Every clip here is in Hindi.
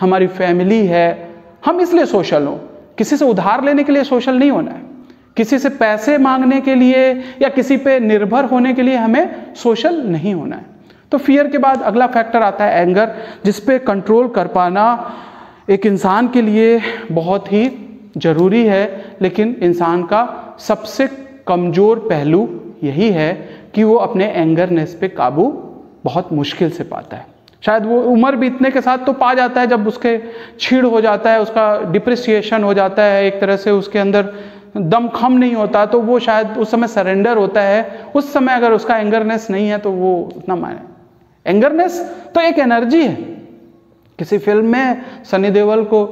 हमारी फैमिली है, हम इसलिए सोशल हो। किसी से उधार लेने के लिए सोशल नहीं होना है, किसी से पैसे मांगने के लिए या किसी पे निर्भर होने के लिए हमें सोशल नहीं होना है। तो फियर के बाद अगला फैक्टर आता है एंगर, जिस पे कंट्रोल कर पाना एक इंसान के लिए बहुत ही ज़रूरी है। लेकिन इंसान का सबसे कमज़ोर पहलू यही है कि वो अपने एंगरनेस पे काबू बहुत मुश्किल से पाता है। शायद वो उम्र बीतने के साथ तो पा जाता है, जब उसके छीड़ हो जाता है, उसका डिप्रिसिएशन हो जाता है, एक तरह से उसके अंदर दमखम नहीं होता, तो वो शायद उस समय सरेंडर होता है। उस समय अगर उसका एंगरनेस नहीं है तो वो उतना माने। एंगरनेस तो एक एनर्जी है। किसी फिल्म में सनी देओल को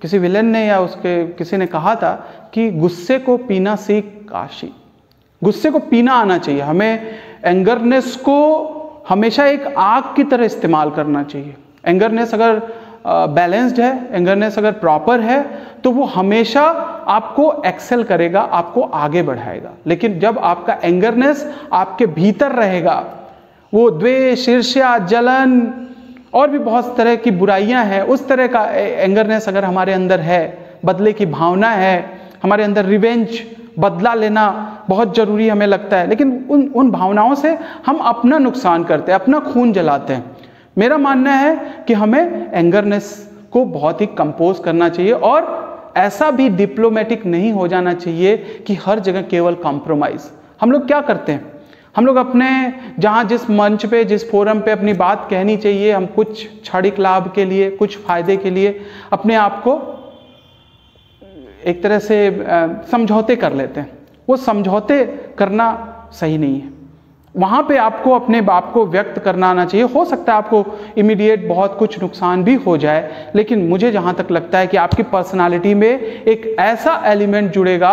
किसी विलेन ने या उसके किसी ने कहा था कि गुस्से को पीना सीख काशी। गुस्से को पीना आना चाहिए। हमें एंगरनेस को हमेशा एक आग की तरह इस्तेमाल करना चाहिए। एंगरनेस अगर बैलेंस्ड है, एंगरनेस अगर प्रॉपर है, तो वो हमेशा आपको एक्सेल करेगा, आपको आगे बढ़ाएगा। लेकिन जब आपका एंगरनेस आपके भीतर रहेगा, वो द्वेष, ईर्ष्या, जलन और भी बहुत तरह की बुराइयां हैं, उस तरह का एंगरनेस अगर हमारे अंदर है, बदले की भावना है हमारे अंदर, रिवेंज, बदला लेना बहुत ज़रूरी हमें लगता है, लेकिन उन भावनाओं से हम अपना नुकसान करते हैं, अपना खून जलाते हैं। मेरा मानना है कि हमें एंगरनेस को बहुत ही कंपोज करना चाहिए और ऐसा भी डिप्लोमेटिक नहीं हो जाना चाहिए कि हर जगह केवल कॉम्प्रोमाइज़। हम लोग क्या करते हैं, हम लोग अपने जहाँ जिस मंच पे, जिस फोरम पे अपनी बात कहनी चाहिए, हम कुछ क्षणिक लाभ के लिए, कुछ फायदे के लिए अपने आप को एक तरह से समझौते कर लेते हैं। वो समझौते करना सही नहीं है। वहाँ पे आपको अपने बाप को व्यक्त करना आना चाहिए। हो सकता है आपको इमीडिएट बहुत कुछ नुकसान भी हो जाए, लेकिन मुझे जहाँ तक लगता है कि आपकी पर्सनालिटी में एक ऐसा एलिमेंट जुड़ेगा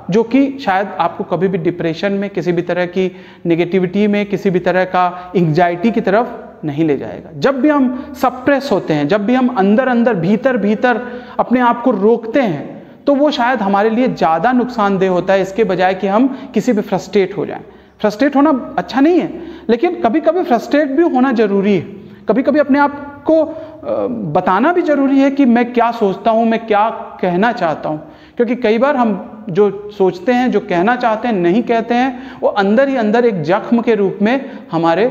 जो कि शायद आपको कभी भी डिप्रेशन में, किसी भी तरह की नेगेटिविटी में, किसी भी तरह का एंग्जाइटी की तरफ नहीं ले जाएगा। जब भी हम सप्रेस होते हैं, जब भी हम अंदर अंदर भीतर भीतर अपने आप को रोकते हैं, तो वो शायद हमारे लिए ज़्यादा नुकसानदेह होता है, इसके बजाय कि हम किसी पे फ्रस्ट्रेट हो जाएं। फ्रस्ट्रेट होना अच्छा नहीं है, लेकिन कभी कभी फ्रस्ट्रेट भी होना ज़रूरी है। कभी कभी अपने आप को बताना भी ज़रूरी है कि मैं क्या सोचता हूँ, मैं क्या कहना चाहता हूँ। क्योंकि कई बार हम जो सोचते हैं, जो कहना चाहते हैं, नहीं कहते हैं, वो अंदर ही अंदर एक जख्म के रूप में हमारे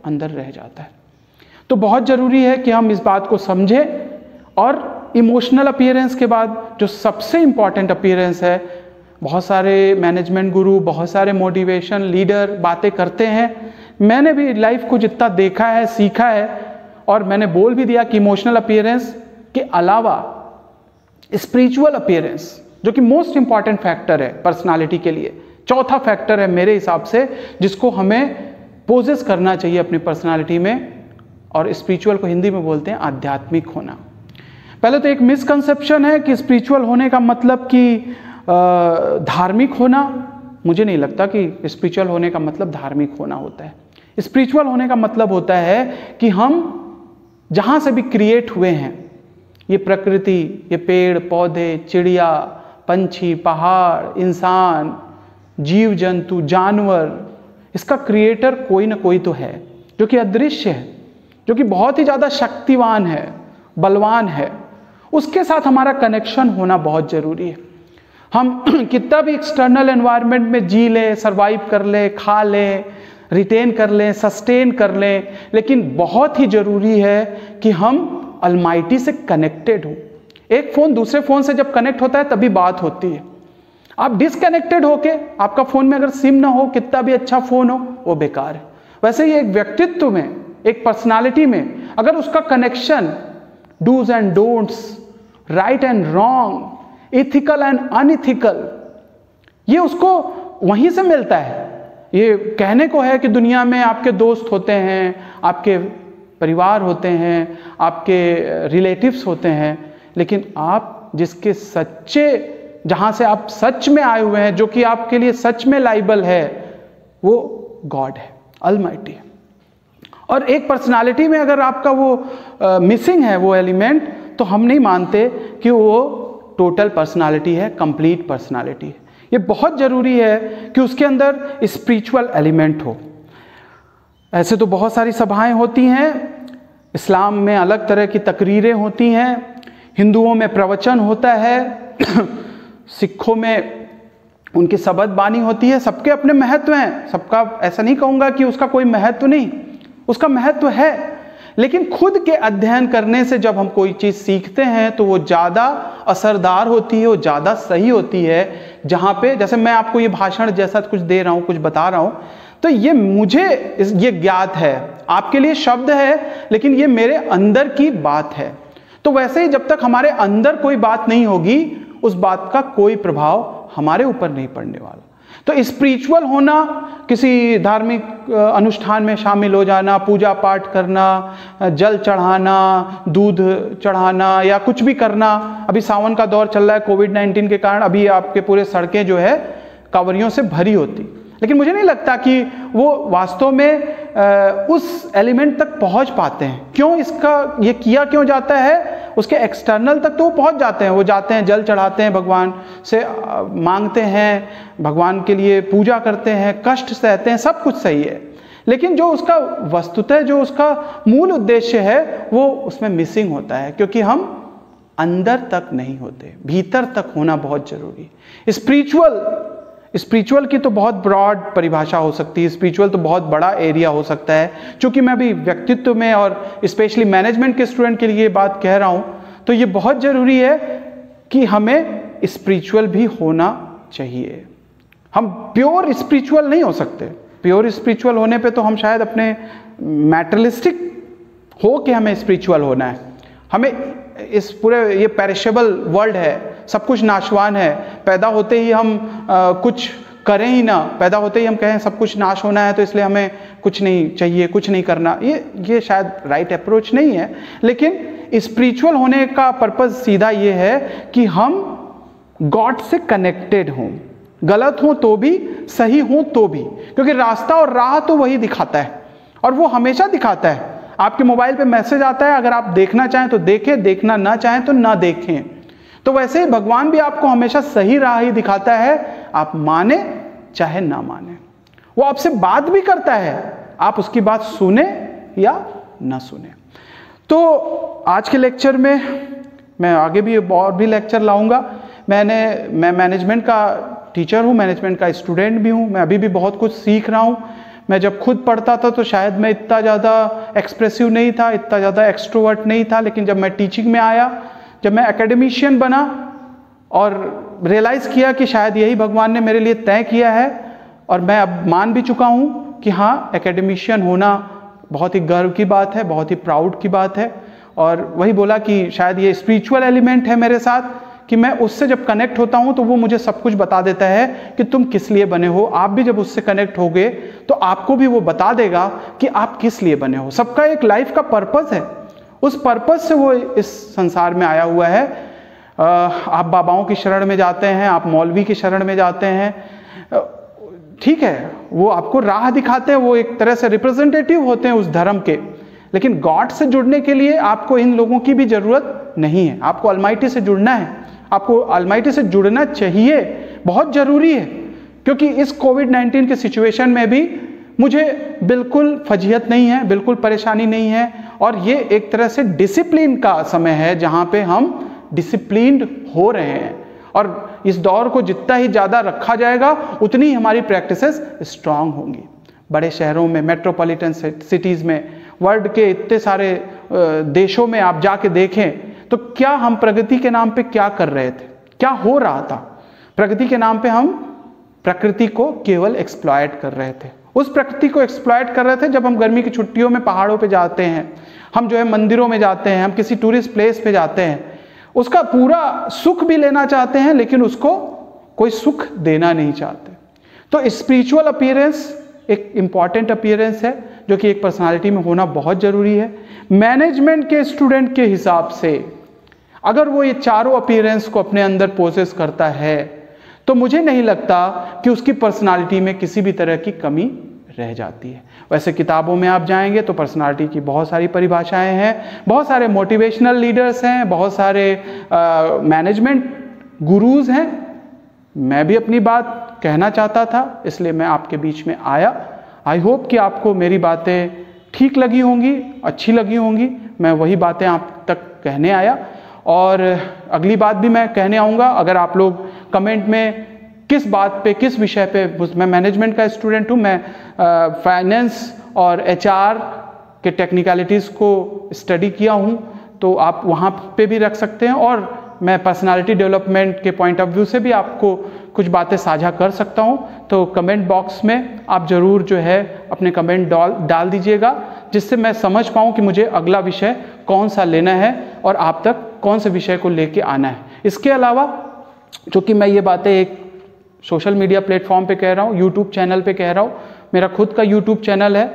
अंदर रह जाता है। तो बहुत ज़रूरी है कि हम इस बात को समझें। और इमोशनल अपीयरेंस के बाद जो सबसे इम्पॉर्टेंट अपीयरेंस है, बहुत सारे मैनेजमेंट गुरु, बहुत सारे मोटिवेशन लीडर बातें करते हैं। मैंने भी लाइफ को जितना देखा है, सीखा है, और मैंने बोल भी दिया कि इमोशनल अपीयरेंस के अलावा स्पिरिचुअल अपीयरेंस, जो कि मोस्ट इंपॉर्टेंट फैक्टर है पर्सनालिटी के लिए, चौथा फैक्टर है मेरे हिसाब से, जिसको हमें पोजेस करना चाहिए अपनी पर्सनालिटी में। और स्पिरिचुअल को हिंदी में बोलते हैं आध्यात्मिक होना। पहले तो एक मिसकंसेप्शन है कि स्पिरिचुअल होने का मतलब कि धार्मिक होना। मुझे नहीं लगता कि स्पिरिचुअल होने का मतलब धार्मिक होना होता है। स्पिरिचुअल होने का मतलब होता है कि हम जहाँ से भी क्रिएट हुए हैं, ये प्रकृति, ये पेड़ पौधे, चिड़िया, पंछी, पहाड़, इंसान, जीव जंतु, जानवर, इसका क्रिएटर कोई ना कोई तो है, जो कि अदृश्य है, जो कि बहुत ही ज़्यादा शक्तिवान है, बलवान है। उसके साथ हमारा कनेक्शन होना बहुत ज़रूरी है। हम कितना भी एक्सटर्नल एनवायरनमेंट में जी लें, सर्वाइव कर लें, खा लें, रिटेन कर लें, सस्टेन कर लें, लेकिन बहुत ही ज़रूरी है कि हम अलमाइटी से कनेक्टेड हो। एक फ़ोन दूसरे फ़ोन से जब कनेक्ट होता है तभी बात होती है। आप डिसकनेक्टेड होके, आपका फ़ोन में अगर सिम ना हो, कितना भी अच्छा फ़ोन हो, वो बेकार है। वैसे ही एक व्यक्तित्व में, एक पर्सनालिटी में, अगर उसका connection do's and don'ts, right and wrong, ethical and unethical, ये उसको वहीं से मिलता है। ये कहने को है कि दुनिया में आपके दोस्त होते हैं, आपके परिवार होते हैं, आपके रिलेटिव्स होते हैं, लेकिन आप जिसके सच्चे, जहाँ से आप सच में आए हुए हैं, जो कि आपके लिए सच में लाइबल है, वो गॉड है, अलमाइटी है। और एक पर्सनालिटी में अगर आपका वो मिसिंग है वो एलिमेंट, तो हम नहीं मानते कि वो टोटल पर्सनालिटी है, कंप्लीट पर्सनालिटी है। ये बहुत ज़रूरी है कि उसके अंदर स्पिरिचुअल एलिमेंट हो। ऐसे तो बहुत सारी सभाएं होती हैं इस्लाम में अलग तरह की तकरीरें होती हैं, हिंदुओं में प्रवचन होता है, सिखों में उनकी सबद बानी होती है। सबके अपने महत्व हैं, सबका ऐसा नहीं कहूँगा कि उसका कोई महत्व नहीं, उसका महत्व है। लेकिन खुद के अध्ययन करने से जब हम कोई चीज़ सीखते हैं तो वो ज़्यादा असरदार होती है, वो ज़्यादा सही होती है। जहाँ पे जैसे मैं आपको ये भाषण जैसा कुछ दे रहा हूँ, कुछ बता रहा हूँ, तो ये मुझे ये ज्ञात है, आपके लिए शब्द है, लेकिन ये मेरे अंदर की बात है। तो वैसे ही जब तक हमारे अंदर कोई बात नहीं होगी, उस बात का कोई प्रभाव हमारे ऊपर नहीं पड़ने वाला। तो स्पिरिचुअल होना, किसी धार्मिक अनुष्ठान में शामिल हो जाना, पूजा पाठ करना, जल चढ़ाना, दूध चढ़ाना या कुछ भी करना। अभी सावन का दौर चल रहा है, कोविड-19 के कारण अभी आपके पूरे सड़कें जो है कांवरियों से भरी होती, लेकिन मुझे नहीं लगता कि वो वास्तव में उस एलिमेंट तक पहुंच पाते हैं। क्यों इसका ये किया क्यों जाता है? उसके एक्सटर्नल तक तो वो पहुंच जाते हैं, वो जाते हैं, जल चढ़ाते हैं, भगवान से मांगते हैं, भगवान के लिए पूजा करते हैं, कष्ट सहते हैं, सब कुछ सही है। लेकिन जो उसका वस्तुतः जो उसका मूल उद्देश्य है वो उसमें मिसिंग होता है, क्योंकि हम अंदर तक नहीं होते, भीतर तक होना बहुत जरूरी। स्पिरिचुअल की तो बहुत ब्रॉड परिभाषा हो सकती है, स्पिरिचुअल तो बहुत बड़ा एरिया हो सकता है। चूंकि मैं अभी व्यक्तित्व में और स्पेशली मैनेजमेंट के स्टूडेंट के लिए ये बात कह रहा हूँ, तो ये बहुत ज़रूरी है कि हमें स्पिरिचुअल भी होना चाहिए। हम प्योर स्पिरिचुअल नहीं हो सकते। प्योर स्पिरिचुअल होने पे तो हम शायद अपने मैटेरियलिस्टिक हो के हमें स्पिरिचुअल होना है। हमें इस पूरे ये पेरिशेबल वर्ल्ड है, सब कुछ नाशवान है, पैदा होते ही हम कुछ करें ही ना, पैदा होते ही हम कहें सब कुछ नाश होना है तो इसलिए हमें कुछ नहीं चाहिए, कुछ नहीं करना, ये शायद राइट अप्रोच नहीं है। लेकिन स्पिरिचुअल होने का पर्पस सीधा ये है कि हम गॉड से कनेक्टेड हों, गलत हो तो भी, सही हो तो भी, क्योंकि रास्ता और राह तो वही दिखाता है और वो हमेशा दिखाता है। आपके मोबाइल पे मैसेज आता है, अगर आप देखना चाहें तो देखें, देखना ना चाहें तो ना देखें। तो वैसे ही भगवान भी आपको हमेशा सही राह ही दिखाता है, आप माने चाहे ना माने। वो आपसे बात भी करता है, आप उसकी बात सुने या ना सुने। तो आज के लेक्चर में मैं आगे भी और भी लेक्चर लाऊंगा। मैं मैनेजमेंट का टीचर हूँ, मैनेजमेंट का स्टूडेंट भी हूँ, मैं अभी भी बहुत कुछ सीख रहा हूँ। मैं जब खुद पढ़ता था तो शायद मैं इतना ज़्यादा एक्सप्रेसिव नहीं था, इतना ज़्यादा एक्सट्रोवर्ट नहीं था, लेकिन जब मैं टीचिंग में आया, जब मैं एकेडमिशियन बना और रियलाइज़ किया कि शायद यही भगवान ने मेरे लिए तय किया है, और मैं अब मान भी चुका हूँ कि हाँ, एकेडमिशियन होना बहुत ही गर्व की बात है, बहुत ही प्राउड की बात है। और वही बोला कि शायद ये स्पिरिचुअल एलिमेंट है मेरे साथ, कि मैं उससे जब कनेक्ट होता हूं तो वो मुझे सब कुछ बता देता है कि तुम किस लिए बने हो। आप भी जब उससे कनेक्ट होगे तो आपको भी वो बता देगा कि आप किस लिए बने हो। सबका एक लाइफ का पर्पस है, उस पर्पस से वो इस संसार में आया हुआ है। आप बाबाओं की शरण में जाते हैं, आप मौलवी की शरण में जाते हैं, ठीक है, वो आपको राह दिखाते हैं, वो एक तरह से रिप्रेजेंटेटिव होते हैं उस धर्म के। लेकिन गॉड से जुड़ने के लिए आपको इन लोगों की भी जरूरत नहीं है, आपको अलमाइटी से जुड़ना है, आपको अलमाइटी से जुड़ना चाहिए, बहुत जरूरी है। क्योंकि इस कोविड-19 के सिचुएशन में भी मुझे बिल्कुल फजीहत नहीं है, बिल्कुल परेशानी नहीं है, और ये एक तरह से डिसिप्लिन का समय है जहाँ पे हम डिसिप्लिन्ड हो रहे हैं। और इस दौर को जितना ही ज़्यादा रखा जाएगा उतनी ही हमारी प्रैक्टिसेस स्ट्रांग होंगी। बड़े शहरों में, मेट्रोपॉलिटन सिटीज़ में, वर्ल्ड के इतने सारे देशों में आप जाके देखें तो क्या हम प्रगति के नाम पे क्या कर रहे थे, क्या हो रहा था। प्रगति के नाम पे हम प्रकृति को केवल एक्सप्लॉयट कर रहे थे। उस प्रकृति को एक्सप्लॉयट कर रहे थे जब हम गर्मी की छुट्टियों में पहाड़ों पे जाते हैं, हम जो है मंदिरों में जाते हैं, हम किसी टूरिस्ट प्लेस पे जाते हैं, उसका पूरा सुख भी लेना चाहते हैं लेकिन उसको कोई सुख देना नहीं चाहते। तो स्पिरिचुअल अपीयरेंस एक इम्पॉर्टेंट अपीयरेंस है जो कि एक पर्सनालिटी में होना बहुत ज़रूरी है। मैनेजमेंट के स्टूडेंट के हिसाब से अगर वो ये चारों अपीयरेंस को अपने अंदर पोसेस करता है तो मुझे नहीं लगता कि उसकी पर्सनालिटी में किसी भी तरह की कमी रह जाती है। वैसे किताबों में आप जाएंगे तो पर्सनालिटी की बहुत सारी परिभाषाएं हैं, बहुत सारे मोटिवेशनल लीडर्स हैं, बहुत सारे मैनेजमेंट गुरुज हैं। मैं भी अपनी बात कहना चाहता था, इसलिए मैं आपके बीच में आया। आई होप कि आपको मेरी बातें ठीक लगी होंगी, अच्छी लगी होंगी। मैं वही बातें आप तक कहने आया, और अगली बात भी मैं कहने आऊँगा। अगर आप लोग कमेंट में किस बात पे, किस विषय पे, मैं मैनेजमेंट का स्टूडेंट हूँ, मैं फाइनेंस और HR के टेक्निकलिटीज़ को स्टडी किया हूँ, तो आप वहाँ पे भी रख सकते हैं। और मैं पर्सनालिटी डेवलपमेंट के पॉइंट ऑफ व्यू से भी आपको कुछ बातें साझा कर सकता हूँ। तो कमेंट बॉक्स में आप ज़रूर जो है अपने कमेंट डाल दीजिएगा, जिससे मैं समझ पाऊँ कि मुझे अगला विषय कौन सा लेना है और आप तक कौन से विषय को लेके आना है। इसके अलावा चूँकि मैं ये बातें एक सोशल मीडिया प्लेटफॉर्म पे कह रहा हूँ, यूट्यूब चैनल पे कह रहा हूँ, मेरा खुद का यूट्यूब चैनल है,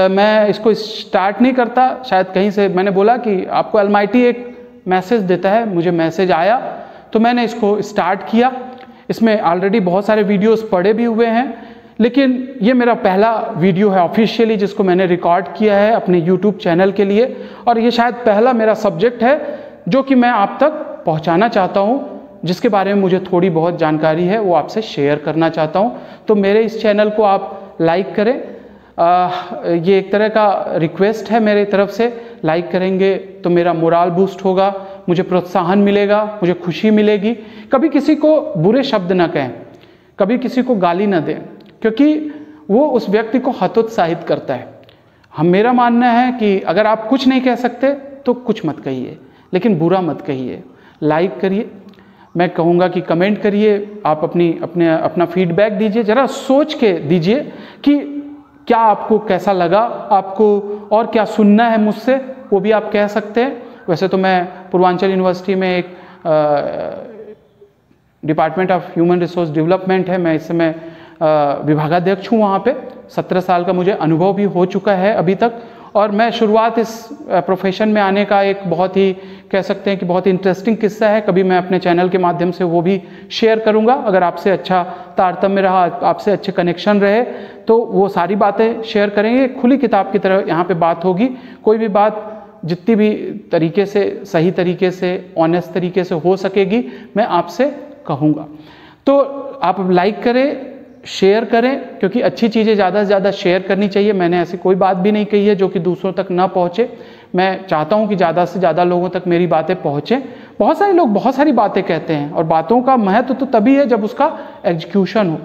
मैं इसको स्टार्ट नहीं करता, शायद कहीं से मैंने बोला कि आपको अलमाइटी एक मैसेज देता है, मुझे मैसेज आया तो मैंने इसको स्टार्ट किया। इसमें ऑलरेडी बहुत सारे वीडियोस पड़े भी हुए हैं, लेकिन ये मेरा पहला वीडियो है ऑफिशियली जिसको मैंने रिकॉर्ड किया है अपने यूट्यूब चैनल के लिए, और ये शायद पहला मेरा सब्जेक्ट है जो कि मैं आप तक पहुंचाना चाहता हूं, जिसके बारे में मुझे थोड़ी बहुत जानकारी है वो आपसे शेयर करना चाहता हूं। तो मेरे इस चैनल को आप लाइक करें, ये एक तरह का रिक्वेस्ट है मेरी तरफ से। लाइक करेंगे तो मेरा मोराल बूस्ट होगा, मुझे प्रोत्साहन मिलेगा, मुझे खुशी मिलेगी। कभी किसी को बुरे शब्द ना कहें, कभी किसी को गाली ना दें, क्योंकि वो उस व्यक्ति को हतोत्साहित करता है। मेरा मानना है कि अगर आप कुछ नहीं कह सकते तो कुछ मत कहिए, लेकिन बुरा मत कहिए। लाइक करिए, मैं कहूँगा कि कमेंट करिए, आप अपना फीडबैक दीजिए, ज़रा सोच के दीजिए कि क्या आपको कैसा लगा, आपको और क्या सुनना है मुझसे, वो भी आप कह सकते हैं। वैसे तो मैं पूर्वांचल यूनिवर्सिटी में एक department of human resource development है, मैं इस समय विभागाध्यक्ष हूँ वहाँ पे। 17 साल का मुझे अनुभव भी हो चुका है अभी तक, और मैं शुरुआत इस प्रोफेशन में आने का एक बहुत ही कह सकते हैं कि बहुत ही इंटरेस्टिंग किस्सा है, कभी मैं अपने चैनल के माध्यम से वो भी शेयर करूँगा। अगर आपसे अच्छा तारतम्य रहा, आपसे अच्छे कनेक्शन रहे तो वो सारी बातें शेयर करेंगे। खुली किताब की तरह यहाँ पे बात होगी, कोई भी बात जितनी भी तरीके से, सही तरीके से, ऑनेस्ट तरीके से हो सकेगी मैं आपसे कहूँगा। तो आप लाइक करें, शेयर करें, क्योंकि अच्छी चीज़ें ज़्यादा से ज़्यादा शेयर करनी चाहिए। मैंने ऐसी कोई बात भी नहीं कही है जो कि दूसरों तक ना पहुँचे। मैं चाहता हूँ कि ज़्यादा से ज़्यादा लोगों तक मेरी बातें पहुँचें। बहुत सारे लोग बहुत सारी बातें कहते हैं, और बातों का महत्व तो तभी है जब उसका एग्जीक्यूशन हो।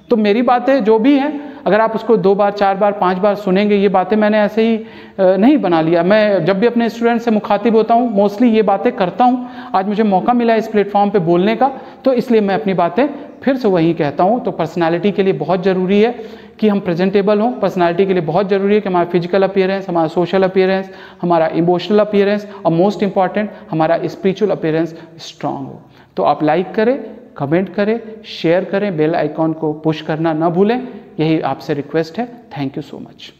तो मेरी बातें जो भी हैं, अगर आप उसको 2 बार, 4 बार, 5 बार सुनेंगे, ये बातें मैंने ऐसे ही नहीं बना लिया। मैं जब भी अपने स्टूडेंट से मुखातिब होता हूँ मोस्टली ये बातें करता हूँ। आज मुझे मौका मिला इस प्लेटफॉर्म पे बोलने का, तो इसलिए मैं अपनी बातें फिर से वही कहता हूँ। तो पर्सनालिटी के लिए बहुत ज़रूरी है कि हम प्रेजेंटेबल हों। पर्सनालिटी के लिए बहुत ज़रूरी है कि हमारा फिजिकल अपीयरेंस, हमारा सोशल अपीयरेंस, हमारा इमोशनल अपीयरेंस, और मोस्ट इंपॉर्टेंट हमारा स्पिरिचुअल अपीयरेंस स्ट्रांग हो। तो आप लाइक करें, कमेंट करें, शेयर करें, बेल आइकॉन को पुश करना ना भूलें। यही आपसे रिक्वेस्ट है। Thank you so much.